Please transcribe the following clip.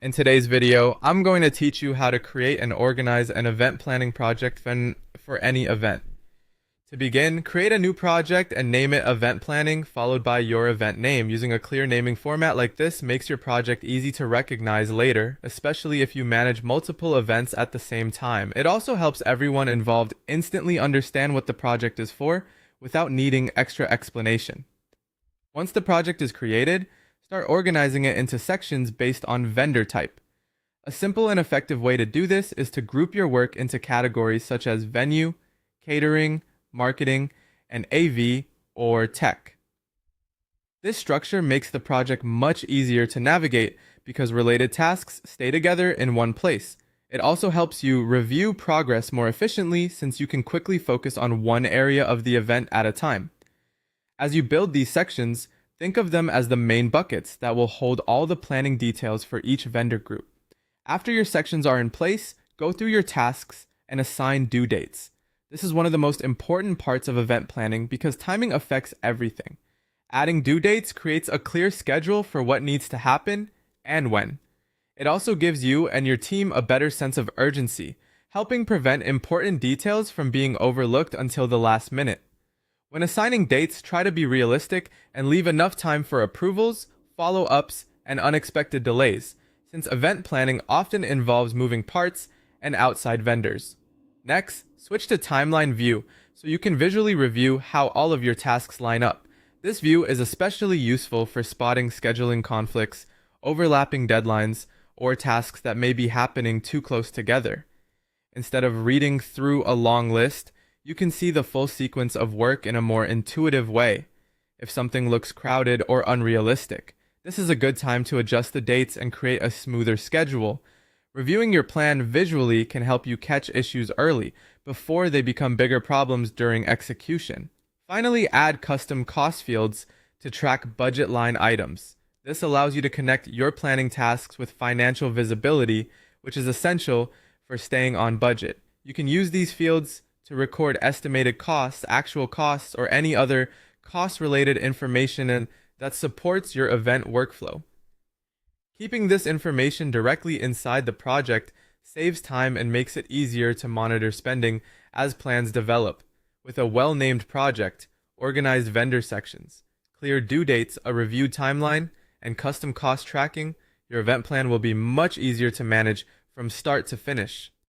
In today's video, I'm going to teach you how to create and organize an event planning project for any event. To begin, create a new project and name it Event Planning, followed by your event name. Using a clear naming format like this makes your project easy to recognize later, especially if you manage multiple events at the same time. It also helps everyone involved instantly understand what the project is for without needing extra explanation. Once the project is created, start organizing it into sections based on vendor type. A simple and effective way to do this is to group your work into categories such as venue, catering, marketing, and AV or tech. This structure makes the project much easier to navigate because related tasks stay together in one place. It also helps you review progress more efficiently since you can quickly focus on one area of the event at a time. As you build these sections, think of them as the main buckets that will hold all the planning details for each vendor group. After your sections are in place, go through your tasks and assign due dates. This is one of the most important parts of event planning because timing affects everything. Adding due dates creates a clear schedule for what needs to happen and when. It also gives you and your team a better sense of urgency, helping prevent important details from being overlooked until the last minute. When assigning dates, try to be realistic and leave enough time for approvals, follow-ups, and unexpected delays, since event planning often involves moving parts and outside vendors. Next, switch to timeline view so you can visually review how all of your tasks line up. This view is especially useful for spotting scheduling conflicts, overlapping deadlines, or tasks that may be happening too close together. Instead of reading through a long list, you can see the full sequence of work in a more intuitive way. If something looks crowded or unrealistic, this is a good time to adjust the dates and create a smoother schedule. Reviewing your plan visually can help you catch issues early, before they become bigger problems during execution. Finally, add custom cost fields to track budget line items. This allows you to connect your planning tasks with financial visibility, which is essential for staying on budget. You can use these fields to record estimated costs, actual costs, or any other cost-related information that supports your event workflow. Keeping this information directly inside the project saves time and makes it easier to monitor spending as plans develop. With a well-named project, organized vendor sections, clear due dates, a reviewed timeline, and custom cost tracking, your event plan will be much easier to manage from start to finish.